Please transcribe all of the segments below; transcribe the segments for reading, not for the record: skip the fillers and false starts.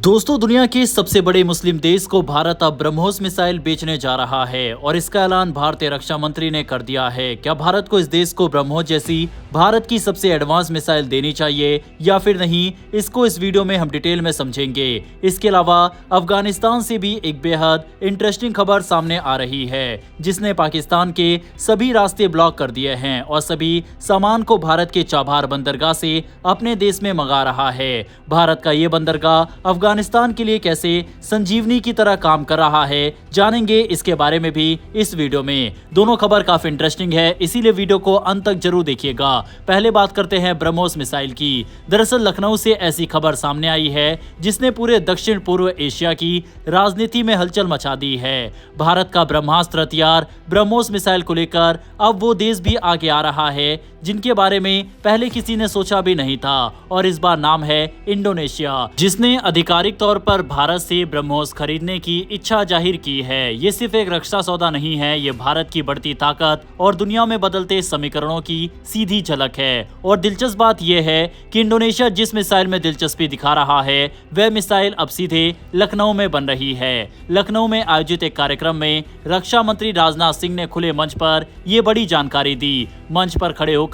दोस्तों, दुनिया के सबसे बड़े मुस्लिम देश को भारत अब ब्रह्मोस मिसाइल बेचने जा रहा है और इसका ऐलान भारतीय रक्षा मंत्री ने कर दिया है। क्या भारत को इस देश को ब्रह्मोस जैसी भारत की सबसे एडवांस मिसाइल देनी चाहिए या फिर नहीं, इसको इस वीडियो में हम डिटेल में समझेंगे। इसके अलावा अफगानिस्तान से भी एक बेहद इंटरेस्टिंग खबर सामने आ रही है, जिसने पाकिस्तान के सभी रास्ते ब्लॉक कर दिए हैं और सभी सामान को भारत के चाबहार बंदरगाह से अपने देश में मंगा रहा है। भारत का ये बंदरगाह अफगानिस्तान के लिए कैसे संजीवनी की तरह काम कर रहा है, जानेंगे इसके बारे में भी इस वीडियो में। दोनों खबर काफी इंटरेस्टिंग है, इसीलिए वीडियो को अंत तक जरूर देखिएगा। पहले बात करते हैं ब्रह्मोस मिसाइल की। दरअसल लखनऊ से ऐसी खबर सामने आई है जिसने पूरे दक्षिण पूर्व एशिया की राजनीति में हलचल मचा दी है। भारत का ब्रह्मास्त्र हथियार ब्रह्मोस मिसाइल को लेकर अब वो देश भी आगे आ रहा है जिनके बारे में पहले किसी ने सोचा भी नहीं था, और इस बार नाम है इंडोनेशिया, जिसने आधिकारिक तौर पर भारत से ब्रह्मोस खरीदने की इच्छा जाहिर की है। ये सिर्फ एक रक्षा सौदा नहीं है, ये भारत की बढ़ती ताकत और दुनिया में बदलते समीकरणों की सीधी झलक है। और दिलचस्प बात यह है कि इंडोनेशिया जिस मिसाइल में दिलचस्पी दिखा रहा है वह मिसाइल अब सीधे लखनऊ में बन रही है। लखनऊ में आयोजित एक कार्यक्रम में रक्षा मंत्री राजनाथ सिंह ने खुले मंच पर ये बड़ी जानकारी दी। मंच पर खड़े होकर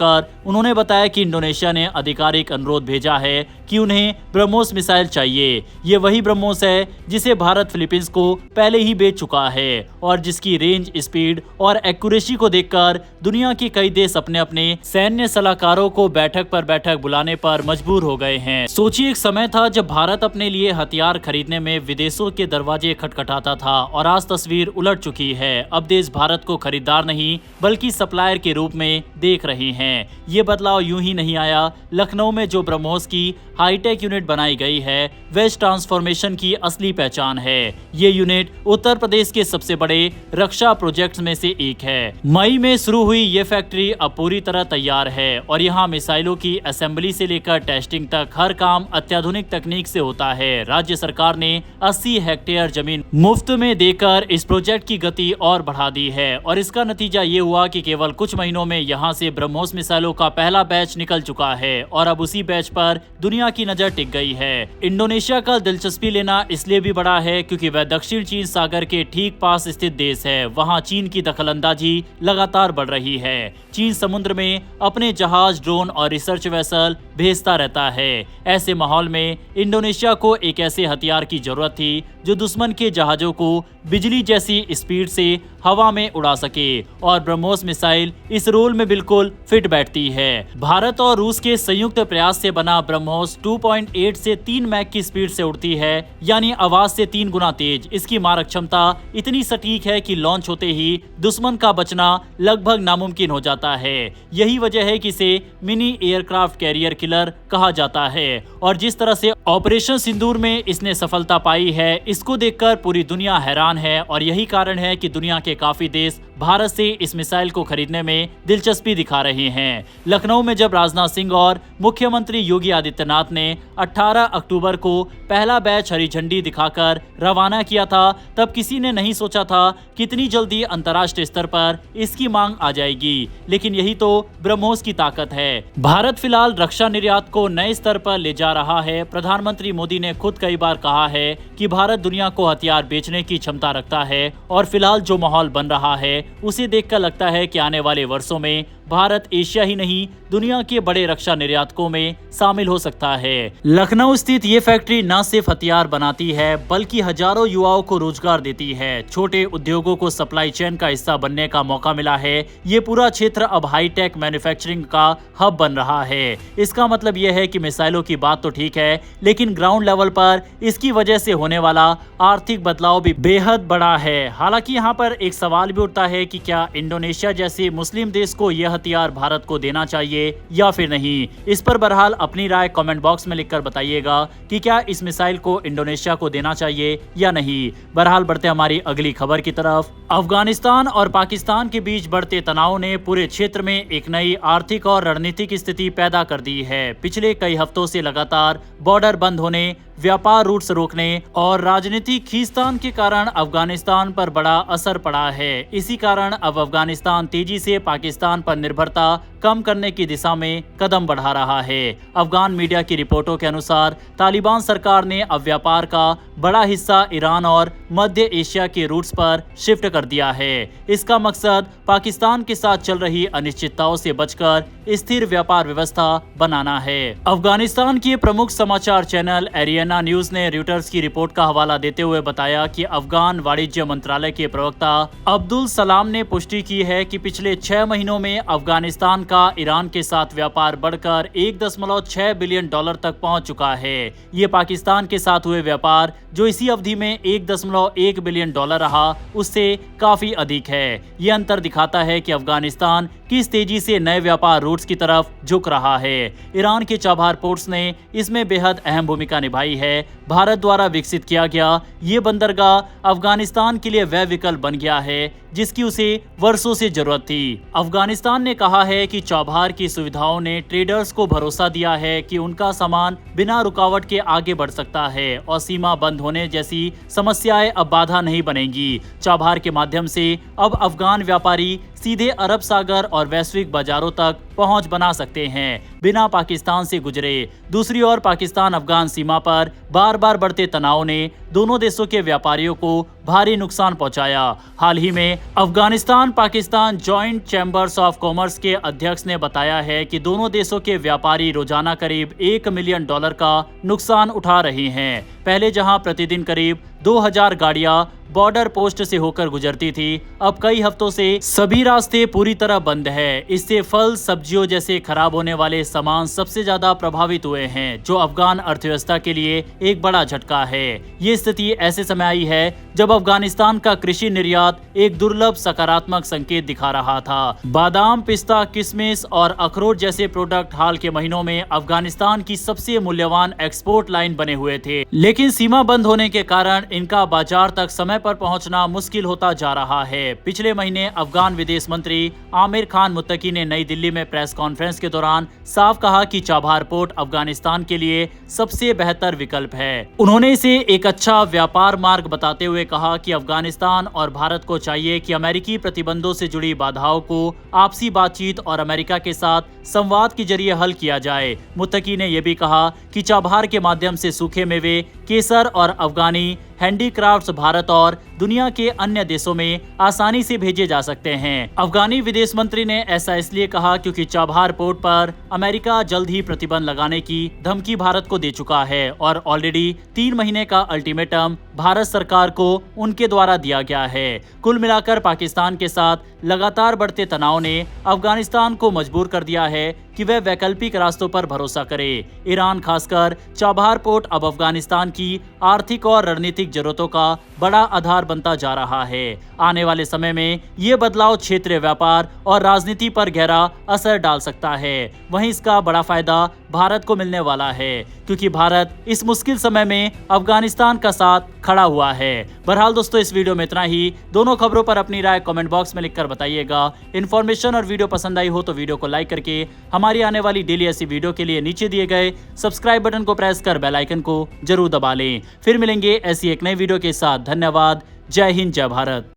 उन्होंने बताया कि इंडोनेशिया ने आधिकारिक अनुरोध भेजा है कि उन्हें ब्रह्मोस मिसाइल चाहिए। ये वही ब्रह्मोस है जिसे भारत फिलीपींस को पहले ही बेच चुका है और जिसकी रेंज, स्पीड और एक्यूरेसी को देखकर दुनिया के कई देश अपने अपने सैन्य सलाहकारों को बैठक पर बैठक बुलाने पर मजबूर हो गए हैं। सोचिए, एक समय था जब भारत अपने लिए हथियार खरीदने में विदेशों के दरवाजे खटखटाता था और आज तस्वीर उलट चुकी है। अब देश भारत को खरीदार नहीं बल्कि सप्लायर के रूप में देख रहे हैं। ये बदलाव यूं ही नहीं आया। लखनऊ में जो ब्रह्मोस की हाईटेक यूनिट बनाई गई है वह इस ट्रांसफॉर्मेशन की असली पहचान है। ये यूनिट उत्तर प्रदेश के सबसे बड़े रक्षा प्रोजेक्ट्स में से एक है। मई में शुरू हुई ये फैक्ट्री अब पूरी तरह तैयार है और यहाँ मिसाइलों की असेंबली से लेकर टेस्टिंग तक हर काम अत्याधुनिक तकनीक से होता है। राज्य सरकार ने 80 हेक्टेयर जमीन मुफ्त में देकर इस प्रोजेक्ट की गति और बढ़ा दी है और इसका नतीजा ये हुआ कि केवल कुछ महीनों में यहाँ से ब्रह्मोस मिसाइलों का पहला बैच निकल चुका है और अब उसी बैच पर दुनिया की नजर टिक गई है। इंडोनेशिया का दिलचस्पी लेना इसलिए भी बड़ा है क्योंकि वह दक्षिण चीन सागर के ठीक पास स्थित देश है। वहां चीन की दखलंदाजी लगातार बढ़ रही है। चीन समुद्र में अपने जहाज, ड्रोन और रिसर्च वेसल भेजता रहता है। ऐसे माहौल में इंडोनेशिया को एक ऐसे हथियार की जरूरत थी जो दुश्मन के जहाजों को बिजली जैसी स्पीड से हवा में उड़ा सके और ब्रह्मोस मिसाइल इस रोल में बिल्कुल फिट बैठती है। भारत और रूस के संयुक्त प्रयास से बना ब्रह्मोस 2.8 से 3 मैक की स्पीड से उड़ती है, यानी आवाज से 3 गुना तेज। इसकी मारक क्षमता इतनी सटीक है कि लॉन्च होते ही दुश्मन का बचना लगभग नामुमकिन हो जाता है। यही वजह है कि इसे मिनी एयरक्राफ्ट कैरियर किलर कहा जाता है और जिस तरह से ऑपरेशन सिंदूर में इसने सफलता पाई है, इसको देखकर पूरी दुनिया हैरान है और यही कारण है कि दुनिया के काफी देश भारत से इस मिसाइल को खरीदने में दिलचस्पी दिखा रहे हैं। लखनऊ में जब राजनाथ सिंह और मुख्यमंत्री योगी आदित्यनाथ ने 18 अक्टूबर को पहला बैच हरी झंडी दिखाकर रवाना किया था, तब किसी ने नहीं सोचा था कितनी जल्दी अंतर्राष्ट्रीय स्तर पर इसकी मांग आ जाएगी। लेकिन यही तो ब्रह्मोस की ताकत है। भारत फिलहाल रक्षा निर्यात को नए स्तर पर ले जा रहा है। प्रधानमंत्री मोदी ने खुद कई बार कहा है कि भारत दुनिया को हथियार बेचने की क्षमता रखता है और फिलहाल जो माहौल बन रहा है उसे देखकर लगता है कि आने वाले वर्षों में भारत एशिया ही नहीं दुनिया के बड़े रक्षा निर्यातकों में शामिल हो सकता है। लखनऊ स्थित ये फैक्ट्री न सिर्फ हथियार बनाती है बल्कि हजारों युवाओं को रोजगार देती है। छोटे उद्योगों को सप्लाई चेन का हिस्सा बनने का मौका मिला है। ये पूरा क्षेत्र अब हाईटेक मैन्युफैक्चरिंग का हब बन रहा है। इसका मतलब यह है कि मिसाइलों की बात तो ठीक है, लेकिन ग्राउंड लेवल पर इसकी वजह से होने वाला आर्थिक बदलाव भी बेहद बड़ा है। हालांकि यहाँ पर एक सवाल भी उठता है कि क्या इंडोनेशिया जैसे मुस्लिम देश को यह हथियार भारत को देना चाहिए या फिर नहीं। इस पर बहरहाल अपनी राय कमेंट बॉक्स में लिखकर बताइएगा कि क्या इस मिसाइल को इंडोनेशिया को देना चाहिए या नहीं। बहरहाल बढ़ते हमारी अगली खबर की तरफ। अफगानिस्तान और पाकिस्तान के बीच बढ़ते तनाव ने पूरे क्षेत्र में एक नई आर्थिक और रणनीतिक स्थिति पैदा कर दी है। पिछले कई हफ्तों से लगातार बॉर्डर बंद होने, व्यापार रूट्स रोकने और राजनीतिक खींचतान के कारण अफगानिस्तान पर बड़ा असर पड़ा है। इसी कारण अब अफगानिस्तान तेजी से पाकिस्तान पर निर्भरता कम करने की दिशा में कदम बढ़ा रहा है। अफगान मीडिया की रिपोर्टों के अनुसार तालिबान सरकार ने अब व्यापार का बड़ा हिस्सा ईरान और मध्य एशिया के रूट्स पर शिफ्ट कर दिया है। इसका मकसद पाकिस्तान के साथ चल रही अनिश्चितताओं से बचकर स्थिर व्यापार व्यवस्था बनाना है। अफगानिस्तान के प्रमुख समाचार चैनल एरियाना न्यूज ने रॉयटर्स की रिपोर्ट का हवाला देते हुए बताया कि अफगान वाणिज्य मंत्रालय के प्रवक्ता अब्दुल सलाम ने पुष्टि की है कि पिछले 6 महीनों में अफगानिस्तान का ईरान के साथ व्यापार बढ़कर $1.6 बिलियन तक पहुंच चुका है। ये पाकिस्तान के साथ हुए व्यापार जो इसी अवधि में $1.1 बिलियन रहा, उससे काफी अधिक है। ये अंतर दिखाता है कि अफगानिस्तान किस तेजी से नए व्यापार रूट्स की तरफ झुक रहा है। ईरान के चाबहार पोर्ट्स ने इसमें बेहद अहम भूमिका निभाई है। भारत द्वारा विकसित किया गया ये बंदरगाह अफगानिस्तान के लिए वह विकल्प बन गया है जिसकी उसे वर्षों से जरूरत थी। अफगानिस्तान ने कहा है कि चाबहार की सुविधाओं ने ट्रेडर्स को भरोसा दिया है कि उनका सामान बिना रुकावट के आगे बढ़ सकता है और सीमा बंद होने जैसी समस्याएं अब बाधा नहीं बनेंगी। चाबहार के माध्यम से अब अफगान व्यापारी सीधे अरब सागर और वैश्विक बाजारों तक पहुंच बना सकते हैं बिना पाकिस्तान से गुजरे। दूसरी ओर पाकिस्तान अफगान सीमा पर बार बार बढ़ते तनाव ने दोनों देशों के व्यापारियों को भारी नुकसान पहुंचाया। हाल ही में Afghanistan Pakistan joint chambers of commerce के अध्यक्ष ने बताया है कि दोनों देशों के व्यापारी रोजाना करीब $1 मिलियन का नुकसान उठा रहे हैं। पहले जहां प्रतिदिन करीब 2000 गाड़ियां बॉर्डर पोस्ट से होकर गुजरती थी, अब कई हफ्तों से सभी रास्ते पूरी तरह बंद है। इससे फल सब्जियों जैसे खराब होने वाले सामान सबसे ज्यादा प्रभावित हुए हैं, जो अफगान अर्थव्यवस्था के लिए एक बड़ा झटका है। ये स्थिति ऐसे समय आई है जब अफगानिस्तान का कृषि निर्यात एक दुर्लभ सकारात्मक संकेत दिखा रहा था। बादाम, पिस्ता, किशमिश और अखरोट जैसे प्रोडक्ट हाल के महीनों में अफगानिस्तान की सबसे मूल्यवान एक्सपोर्ट लाइन बने हुए थे, लेकिन सीमा बंद होने के कारण इनका बाजार तक समय पर पहुंचना मुश्किल होता जा रहा है। पिछले महीने अफगान विदेश मंत्री आमिर खान मुत्तकी ने नई दिल्ली में प्रेस कॉन्फ्रेंस के दौरान साफ कहा कि चाबहार पोर्ट अफगानिस्तान के लिए सबसे बेहतर विकल्प है। उन्होंने इसे एक अच्छा व्यापार मार्ग बताते हुए कहा कि अफगानिस्तान और भारत को चाहिए कि अमेरिकी प्रतिबंधों से जुड़ी बाधाओं को आपसी बातचीत और अमेरिका के साथ संवाद के जरिए हल किया जाए। मुत्तकी ने यह भी कहा कि चाबहार के माध्यम से सूखे मेवे, केसर और अफगानी हैंडीक्राफ्ट्स भारत और दुनिया के अन्य देशों में आसानी से भेजे जा सकते हैं। अफगानी विदेश मंत्री ने ऐसा इसलिए कहा क्योंकि चाबहार पोर्ट पर अमेरिका जल्द ही प्रतिबंध लगाने की धमकी भारत को दे चुका है और ऑलरेडी 3 महीने का अल्टीमेटम भारत सरकार को उनके द्वारा दिया गया है। कुल मिलाकर पाकिस्तान के साथ लगातार बढ़ते तनाव ने अफगानिस्तान को मजबूर कर दिया है कि वह वैकल्पिक रास्तों पर भरोसा करे। ईरान खासकर चाबहार पोर्ट अब अफगानिस्तान की आर्थिक और रणनीतिक जरूरतों का बड़ा आधार बनता जा रहा है। आने वाले समय में ये बदलाव क्षेत्रीय व्यापार और राजनीति पर गहरा असर डाल सकता है। वहीं इसका बड़ा फायदा भारत को मिलने वाला है क्योंकि भारत इस मुश्किल समय में अफगानिस्तान का साथ खड़ा हुआ है। बहरहाल दोस्तों, इस वीडियो में इतना ही। दोनों खबरों पर अपनी राय कमेंट बॉक्स में लिखकर बताइएगा। इन्फॉर्मेशन और वीडियो पसंद आई हो तो वीडियो को लाइक करके हमारी आने वाली डेली ऐसी वीडियो के लिए नीचे दिए गए सब्सक्राइब बटन को प्रेस कर बेल आइकन को जरूर दबा लें। फिर मिलेंगे ऐसी एक नई वीडियो के साथ। धन्यवाद। जय हिंद, जय भारत।